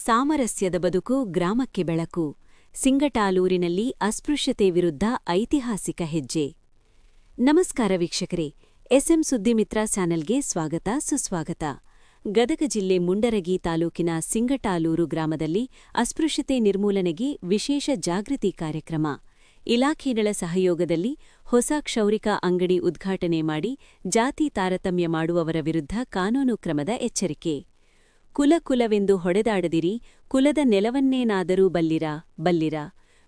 ಸಾಮರಸ್ಯದ ಬದುಕು ಗ್ರಾಮಕ್ಕೆ ಬೆಳಕು. ಸಿಂಗಟಾಲೂರಿನಲ್ಲಿ ಅಸ್ಪೃಶ್ಯತೆ ವಿರುದ್ಧ ಐತಿಹಾಸಿಕ ಹೆಜ್ಜೆ. ನಮಸ್ಕಾರ ವೀಕ್ಷಕರೇ, ಎಸ್ಎಂ ಸುದ್ದಿಮಿತ್ರ ಚಾನೆಲ್ಗೆ ಸ್ವಾಗತ ಸುಸ್ವಾಗತ. ಗದಗ ಜಿಲ್ಲೆ ಮುಂಡರಗಿ ತಾಲೂಕಿನ ಸಿಂಗಟಾಲೂರು ಗ್ರಾಮದಲ್ಲಿ ಅಸ್ಪೃಶ್ಯತೆ ನಿರ್ಮೂಲನೆಗೆ ವಿಶೇಷ ಜಾಗೃತಿ ಕಾರ್ಯಕ್ರಮ. ಇಲಾಖೆಗಳ ಸಹಯೋಗದಲ್ಲಿ ಹೊಸ ಕ್ಷೌರಿಕ ಅಂಗಡಿ ಉದ್ಘಾಟನೆ ಮಾಡಿ ಜಾತಿ ತಾರತಮ್ಯ ಮಾಡುವವರ ವಿರುದ್ಧ ಕಾನೂನು ಕ್ರಮದ ಎಚ್ಚರಿಕೆ. ಕುಲವೆಂದು ಹೊಡೆದಾಡದಿರಿ, ಕುಲದ ನೆಲವನ್ನೇನಾದರೂ ಬಲ್ಲಿರ.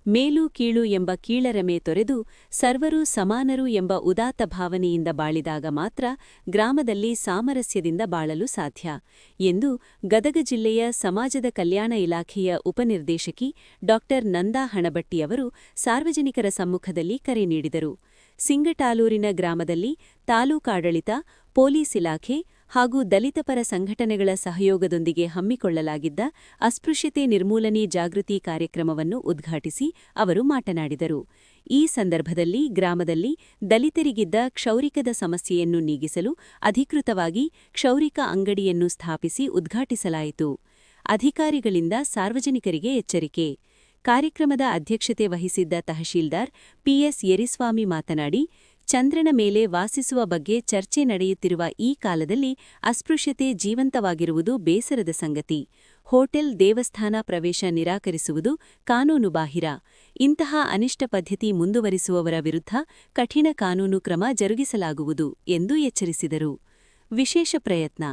ಮೇಲು ಕೀಳು ಎಂಬ ಕೀಳರಮೆ ತೊರೆದು ಸರ್ವರೂ ಸಮಾನರು ಎಂಬ ಉದಾತ್ತ ಭಾವನೆಯಿಂದ ಬಾಳಿದಾಗ ಮಾತ್ರ ಗ್ರಾಮದಲ್ಲಿ ಸಾಮರಸ್ಯದಿಂದ ಬಾಳಲು ಸಾಧ್ಯ ಎಂದು ಗದಗ ಜಿಲ್ಲೆಯ ಸಮಾಜದ ಕಲ್ಯಾಣ ಇಲಾಖೆಯ ಉಪನಿರ್ದೇಶಕಿ ಡಾ ನಂದಾ ಹಣಬಟ್ಟಿಯವರು ಸಾರ್ವಜನಿಕರ ಸಮ್ಮುಖದಲ್ಲಿ ಕರೆ ನೀಡಿದರು. ಸಿಂಗಟಾಲೂರಿನ ಗ್ರಾಮದಲ್ಲಿ ತಾಲೂಕಾಡಳಿತ, ಪೊಲೀಸ್ ಇಲಾಖೆ ಹಾಗೂ ದಲಿತಪರ ಸಂಘಟನೆಗಳ ಸಹಯೋಗದೊಂದಿಗೆ ಹಮ್ಮಿಕೊಳ್ಳಲಾಗಿದ್ದ ಅಸ್ಪೃಶ್ಯತೆ ನಿರ್ಮೂಲನೆ ಜಾಗೃತಿ ಕಾರ್ಯಕ್ರಮವನ್ನು ಉದ್ಘಾಟಿಸಿ ಅವರು ಮಾತನಾಡಿದರು. ಈ ಸಂದರ್ಭದಲ್ಲಿ ಗ್ರಾಮದಲ್ಲಿ ದಲಿತರಿಗಿದ್ದ ಕ್ಷೌರಿಕದ ಸಮಸ್ಯೆಯನ್ನು ನೀಗಿಸಲು ಅಧಿಕೃತವಾಗಿ ಕ್ಷೌರಿಕ ಅಂಗಡಿಯನ್ನು ಸ್ಥಾಪಿಸಿ ಉದ್ಘಾಟಿಸಲಾಯಿತು. ಅಧಿಕಾರಿಗಳಿಂದ ಸಾರ್ವಜನಿಕರಿಗೆ ಎಚ್ಚರಿಕೆ. ಕಾರ್ಯಕ್ರಮದ ಅಧ್ಯಕ್ಷತೆ ವಹಿಸಿದ್ದ ತಹಶೀಲ್ದಾರ್ ಪಿಎಸ್ ಯರಿಸ್ವಾಮಿ ಮಾತನಾಡಿ, ಚಂದ್ರನ ಮೇಲೆ ವಾಸಿಸುವ ಬಗ್ಗೆ ಚರ್ಚೆ ನಡೆಯುತ್ತಿರುವ ಈ ಕಾಲದಲ್ಲಿ ಅಸ್ಪೃಶ್ಯತೆ ಜೀವಂತವಾಗಿರುವುದು ಬೇಸರದ ಸಂಗತಿ. ಹೋಟೆಲ್, ದೇವಸ್ಥಾನ ಪ್ರವೇಶ ನಿರಾಕರಿಸುವುದು ಕಾನೂನುಬಾಹಿರ. ಇಂತಹ ಅನಿಷ್ಟ ಪದ್ಧತಿ ಮುಂದುವರಿಸುವವರ ವಿರುದ್ಧ ಕಠಿಣ ಕಾನೂನು ಕ್ರಮ ಜರುಗಿಸಲಾಗುವುದು ಎಂದು ಎಚ್ಚರಿಸಿದರು. ವಿಶೇಷ ಪ್ರಯತ್ನ.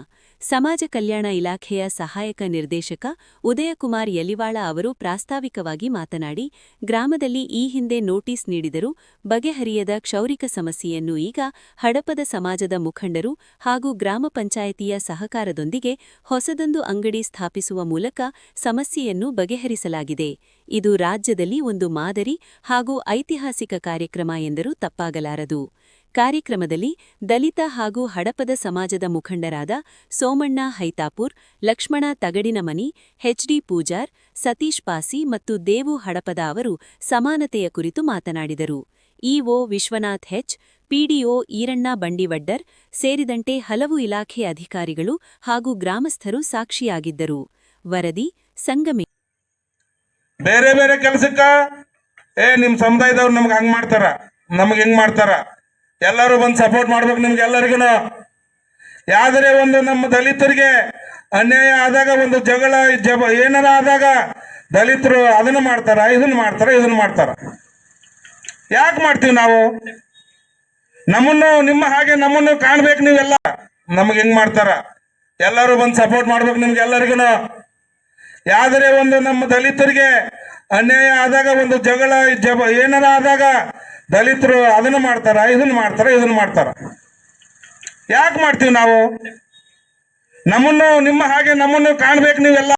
ಸಮಾಜ ಕಲ್ಯಾಣ ಇಲಾಖೆಯ ಸಹಾಯಕ ನಿರ್ದೇಶಕ ಉದಯಕುಮಾರ್ ಯಲಿವಾಳ ಅವರು ಪ್ರಾಸ್ತಾವಿಕವಾಗಿ ಮಾತನಾಡಿ, ಗ್ರಾಮದಲ್ಲಿ ಈ ಹಿಂದೆ ನೋಟಿಸ್ ನೀಡಿದರೂ ಬಗೆಹರಿಯದ ಕ್ಷೌರಿಕ ಸಮಸ್ಯೆಯನ್ನು ಈಗ ಹಡಪದ ಸಮಾಜದ ಮುಖಂಡರು ಹಾಗೂ ಗ್ರಾಮ ಪಂಚಾಯಿತಿಯ ಸಹಕಾರದೊಂದಿಗೆ ಹೊಸದೊಂದು ಅಂಗಡಿ ಸ್ಥಾಪಿಸುವ ಮೂಲಕ ಸಮಸ್ಯೆಯನ್ನು ಬಗೆಹರಿಸಲಾಗಿದೆ. ಇದು ರಾಜ್ಯದಲ್ಲಿ ಒಂದು ಮಾದರಿ ಹಾಗೂ ಐತಿಹಾಸಿಕ ಕಾರ್ಯಕ್ರಮ ಎಂದರೂ ತಪ್ಪಾಗಲಾರದು. ಕಾರ್ಯಕ್ರಮದಲ್ಲಿ ದಲಿತ ಹಾಗೂ ಹಡಪದ ಸಮಾಜದ ಮುಖಂಡರಾದ ಸೋಮಣ್ಣ ಹೈತಾಪುರ್, ಲಕ್ಷ್ಮಣ ತಗಡಿನಮನಿ, ಎಚ್ಡಿ ಪೂಜಾರ್, ಸತೀಶ್ ಪಾಸಿ ಮತ್ತು ದೇವು ಹಡಪದ ಅವರು ಸಮಾನತೆಯ ಕುರಿತು ಮಾತನಾಡಿದರು. ಇಒ ವಿಶ್ವನಾಥ್ ಹೆಚ್, ಪಿಡಿಒ ಈರಣ್ಣ ಬಂಡಿವಡ್ಡರ್ ಸೇರಿದಂತೆ ಹಲವು ಇಲಾಖೆ ಅಧಿಕಾರಿಗಳು ಹಾಗೂ ಗ್ರಾಮಸ್ಥರು ಸಾಕ್ಷಿಯಾಗಿದ್ದರು. ವರದಿ ಸಂಗಮಿ. ಬೇರೆ ಬೇರೆ ಕೆಲಸಕ್ಕ ನಿಮ್ಮ ಸಮುದಾಯದವ್ರು ನಮ್ಗೆ ಹಂಗ್ ಮಾಡ್ತಾರ, ನಮ್ಗೆ ಹೆಂಗ್ ಮಾಡ್ತಾರ, ಎಲ್ಲರೂ ಬಂದು ಸಪೋರ್ಟ್ ಮಾಡ್ಬೇಕು ನಿಮ್ಗೆ ಎಲ್ಲರಿಗೂ. ಯಾವ್ದರೆ ಒಂದು ನಮ್ಮ ದಲಿತರಿಗೆ ಅನ್ಯಾಯ ಆದಾಗ, ಒಂದು ಜಗಳ ಏನಾರ ಆದಾಗ ದಲಿತರು ಅದನ್ನು ಮಾಡ್ತಾರ, ಇದನ್ನ ಮಾಡ್ತಾರ. ಯಾಕೆ ಮಾಡ್ತೀವಿ ನಾವು? ನಮ್ಮನ್ನು ನಿಮ್ಮ ಹಾಗೆ ನಮ್ಮನ್ನು ಕಾಣ್ಬೇಕು ನೀವೆಲ್ಲ. ನಮ್ಗೆ ಹೆಂಗ್ ಮಾಡ್ತಾರ, ಎಲ್ಲರೂ ಬಂದು ಸಪೋರ್ಟ್ ಮಾಡ್ಬೇಕು ನಿಮ್ಗೆ ಎಲ್ಲರಿಗೂ. ಯಾವ್ದರೆ ಒಂದು ನಮ್ಮ ದಲಿತರಿಗೆ ಅನ್ಯಾಯ ಆದಾಗ, ಒಂದು ಜಗಳ ಏನಾರ ಆದಾಗ ದಲಿತರು ಅದನ್ನು ಮಾಡ್ತಾರ, ಇದನ್ನ ಮಾಡ್ತಾರ. ಯಾಕೆ ಮಾಡ್ತೀವಿ ನಾವು? ನಮ್ಮನ್ನು ನಿಮ್ಮ ಹಾಗೆ ನಮ್ಮನ್ನು ಕಾಣ್ಬೇಕು ನೀವೆಲ್ಲ.